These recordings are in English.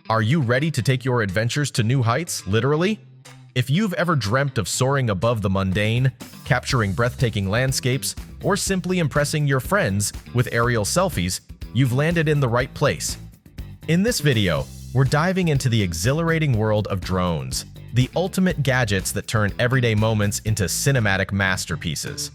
Are you ready to take your adventures to new heights, literally? If you've ever dreamt of soaring above the mundane, capturing breathtaking landscapes, or simply impressing your friends with aerial selfies, you've landed in the right place. In this video, we're diving into the exhilarating world of drones, the ultimate gadgets that turn everyday moments into cinematic masterpieces.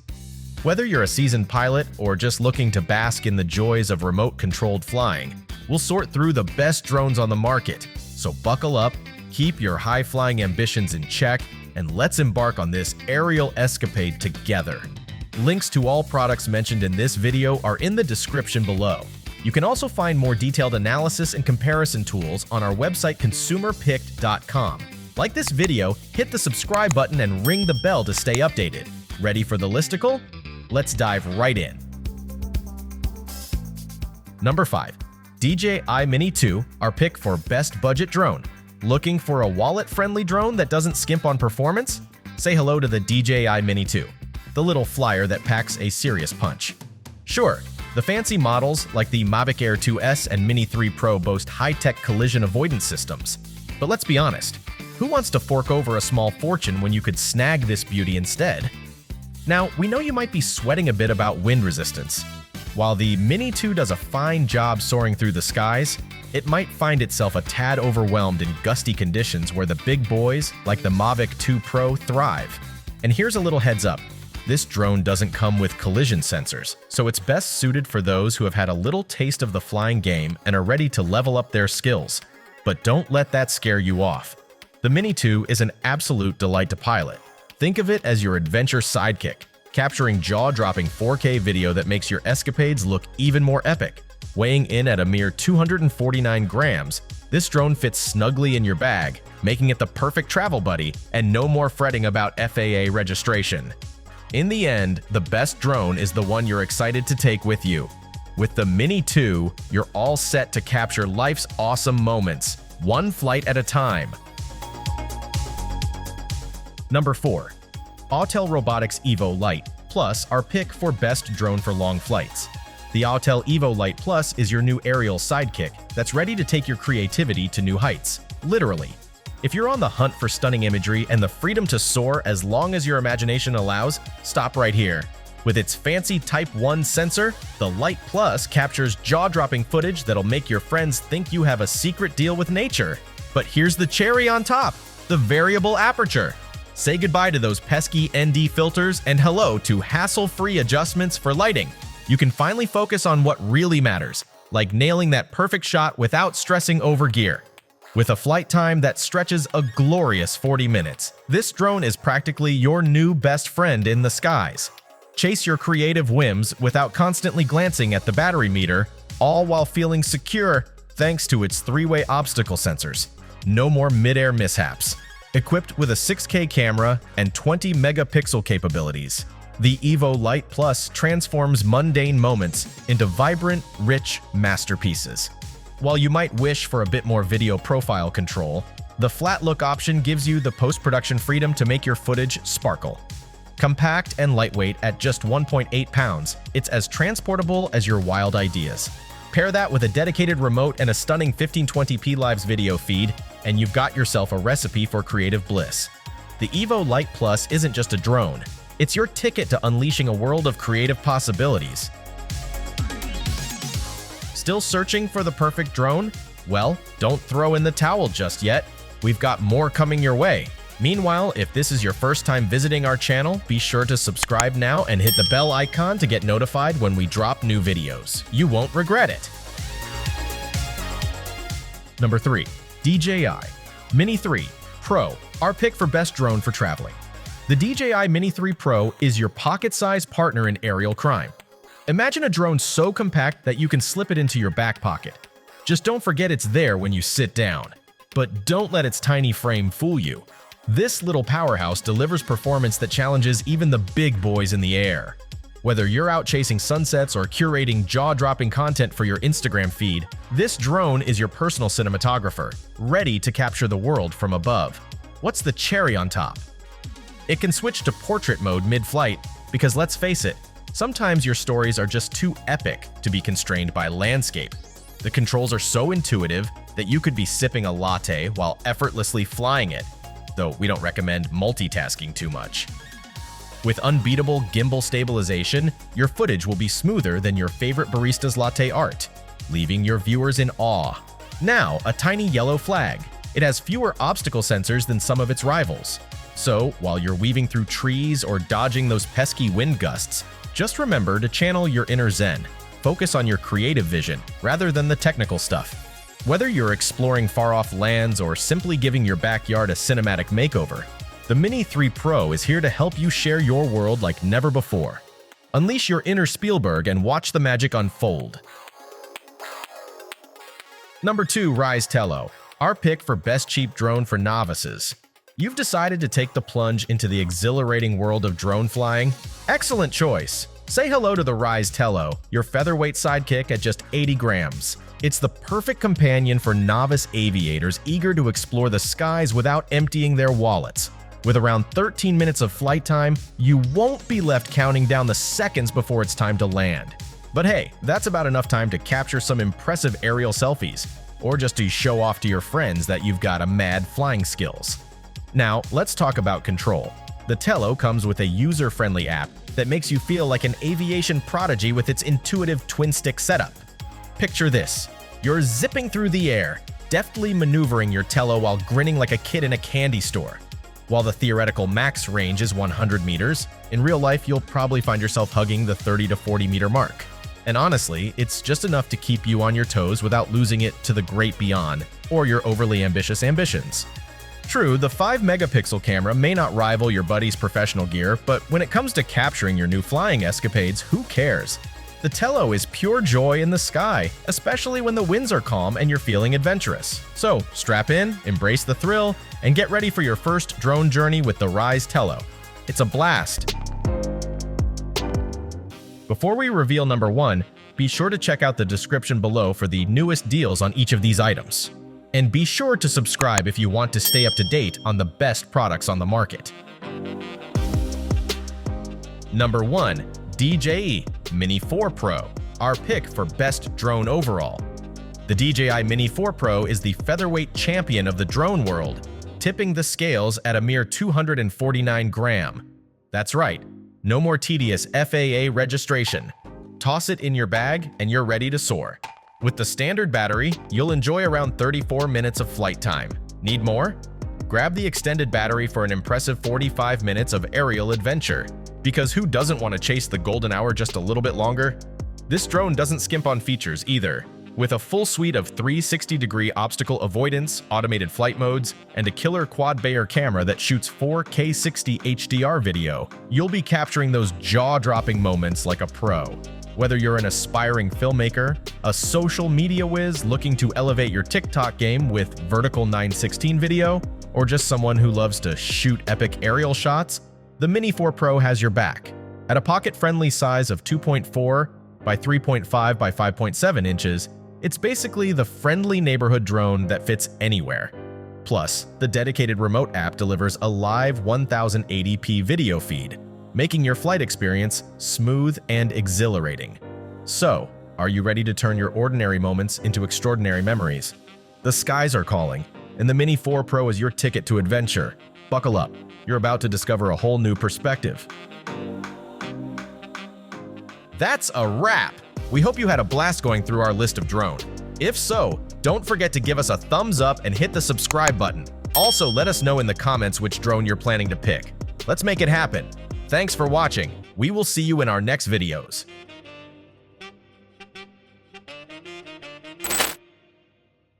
Whether you're a seasoned pilot or just looking to bask in the joys of remote-controlled flying, we'll sort through the best drones on the market. So buckle up, keep your high-flying ambitions in check, and let's embark on this aerial escapade together. Links to all products mentioned in this video are in the description below. You can also find more detailed analysis and comparison tools on our website consumerpicked.com. Like this video, hit the subscribe button and ring the bell to stay updated. Ready for the listicle? Let's dive right in. Number 5. DJI Mini 2, our pick for best budget drone. Looking for a wallet-friendly drone that doesn't skimp on performance? Say hello to the DJI Mini 2, the little flyer that packs a serious punch. Sure, the fancy models like the Mavic Air 2S and Mini 3 Pro boast high-tech collision avoidance systems. But let's be honest, who wants to fork over a small fortune when you could snag this beauty instead? Now, we know you might be sweating a bit about wind resistance. While the Mini 2 does a fine job soaring through the skies, it might find itself a tad overwhelmed in gusty conditions where the big boys, like the Mavic 2 Pro, thrive. And here's a little heads up. This drone doesn't come with collision sensors, so it's best suited for those who have had a little taste of the flying game and are ready to level up their skills. But don't let that scare you off. The Mini 2 is an absolute delight to pilot. Think of it as your adventure sidekick, capturing jaw-dropping 4K video that makes your escapades look even more epic. Weighing in at a mere 249 grams, this drone fits snugly in your bag, making it the perfect travel buddy and no more fretting about FAA registration. In the end, the best drone is the one you're excited to take with you. With the Mini 2, you're all set to capture life's awesome moments, one flight at a time. Number 4. Autel Robotics EVO Lite Plus, our pick for best drone for long flights. The Autel EVO Lite Plus is your new aerial sidekick that's ready to take your creativity to new heights, literally. If you're on the hunt for stunning imagery and the freedom to soar as long as your imagination allows, stop right here. With its fancy Type 1 sensor, the Lite Plus captures jaw-dropping footage that'll make your friends think you have a secret deal with nature. But here's the cherry on top, the variable aperture. Say goodbye to those pesky ND filters and hello to hassle-free adjustments for lighting. You can finally focus on what really matters, like nailing that perfect shot without stressing over gear. With a flight time that stretches a glorious 40 minutes, this drone is practically your new best friend in the skies. Chase your creative whims without constantly glancing at the battery meter, all while feeling secure thanks to its 3-way obstacle sensors. No more mid-air mishaps. Equipped with a 6K camera and 20 megapixel capabilities, the EVO Lite Plus transforms mundane moments into vibrant, rich masterpieces. While you might wish for a bit more video profile control, the flat look option gives you the post-production freedom to make your footage sparkle. Compact and lightweight at just 1.8 pounds, it's as transportable as your wild ideas. Pair that with a dedicated remote and a stunning 1520p Lives video feed, and you've got yourself a recipe for creative bliss. The EVO Lite Plus isn't just a drone, it's your ticket to unleashing a world of creative possibilities. Still searching for the perfect drone? Well, don't throw in the towel just yet. We've got more coming your way. Meanwhile, if this is your first time visiting our channel, be sure to subscribe now and hit the bell icon to get notified when we drop new videos. You won't regret it. Number 3. DJI Mini 3 Pro, our pick for best drone for traveling. The DJI Mini 3 Pro is your pocket-sized partner in aerial crime. Imagine a drone so compact that you can slip it into your back pocket. Just don't forget it's there when you sit down. But don't let its tiny frame fool you. This little powerhouse delivers performance that challenges even the big boys in the air. Whether you're out chasing sunsets or curating jaw-dropping content for your Instagram feed, this drone is your personal cinematographer, ready to capture the world from above. What's the cherry on top? It can switch to portrait mode mid-flight, because let's face it, sometimes your stories are just too epic to be constrained by landscape. The controls are so intuitive that you could be sipping a latte while effortlessly flying it, though we don't recommend multitasking too much. With unbeatable gimbal stabilization, your footage will be smoother than your favorite barista's latte art, leaving your viewers in awe. Now, a tiny yellow flag. It has fewer obstacle sensors than some of its rivals. So, while you're weaving through trees or dodging those pesky wind gusts, just remember to channel your inner zen. Focus on your creative vision rather than the technical stuff. Whether you're exploring far-off lands or simply giving your backyard a cinematic makeover, the Mini3 Pro is here to help you share your world like never before. Unleash your inner Spielberg and watch the magic unfold. Number 2. Ryze Tello, our pick for best cheap drone for novices. You've decided to take the plunge into the exhilarating world of drone flying? Excellent choice! Say hello to the Ryze Tello, your featherweight sidekick at just 80 grams. It's the perfect companion for novice aviators eager to explore the skies without emptying their wallets. With around 13 minutes of flight time, you won't be left counting down the seconds before it's time to land. But hey, that's about enough time to capture some impressive aerial selfies, or just to show off to your friends that you've got a mad flying skills. Now, let's talk about control. The Tello comes with a user-friendly app that makes you feel like an aviation prodigy with its intuitive twin-stick setup. Picture this. You're zipping through the air, deftly maneuvering your Tello while grinning like a kid in a candy store. While the theoretical max range is 100 meters, in real life you'll probably find yourself hugging the 30 to 40 meter mark. And honestly, it's just enough to keep you on your toes without losing it to the great beyond or your overly ambitious ambitions. True, the 5-megapixel camera may not rival your buddy's professional gear, but when it comes to capturing your new flying escapades, who cares? The Tello is pure joy in the sky, especially when the winds are calm and you're feeling adventurous. So, strap in, embrace the thrill, and get ready for your first drone journey with the Ryze Tello. It's a blast! Before we reveal number 1, be sure to check out the description below for the newest deals on each of these items. And be sure to subscribe if you want to stay up to date on the best products on the market. Number 1. DJI Mini3 Pro, our pick for best drone overall. The DJI Mini3 Pro is the featherweight champion of the drone world, tipping the scales at a mere 249 gram. That's right, no more tedious FAA registration. Toss it in your bag and you're ready to soar. With the standard battery, you'll enjoy around 34 minutes of flight time. Need more? Grab the extended battery for an impressive 45 minutes of aerial adventure. Because who doesn't want to chase the golden hour just a little bit longer? This drone doesn't skimp on features either. With a full suite of 360-degree obstacle avoidance, automated flight modes, and a killer quad-bayer camera that shoots 4K 60 HDR video, you'll be capturing those jaw-dropping moments like a pro. Whether you're an aspiring filmmaker, a social media whiz looking to elevate your TikTok game with vertical 9:16 video, or just someone who loves to shoot epic aerial shots, the Mini3 Pro has your back. At a pocket-friendly size of 2.4 by 3.5 by 5.7 inches, it's basically the friendly neighborhood drone that fits anywhere. Plus, the dedicated remote app delivers a live 1080p video feed, making your flight experience smooth and exhilarating. So, are you ready to turn your ordinary moments into extraordinary memories? The skies are calling, and the Mini3 Pro is your ticket to adventure. Buckle up, you're about to discover a whole new perspective. That's a wrap! We hope you had a blast going through our list of drone. If so, don't forget to give us a thumbs up and hit the subscribe button. Also, let us know in the comments which drone you're planning to pick. Let's make it happen. Thanks for watching. We will see you in our next videos.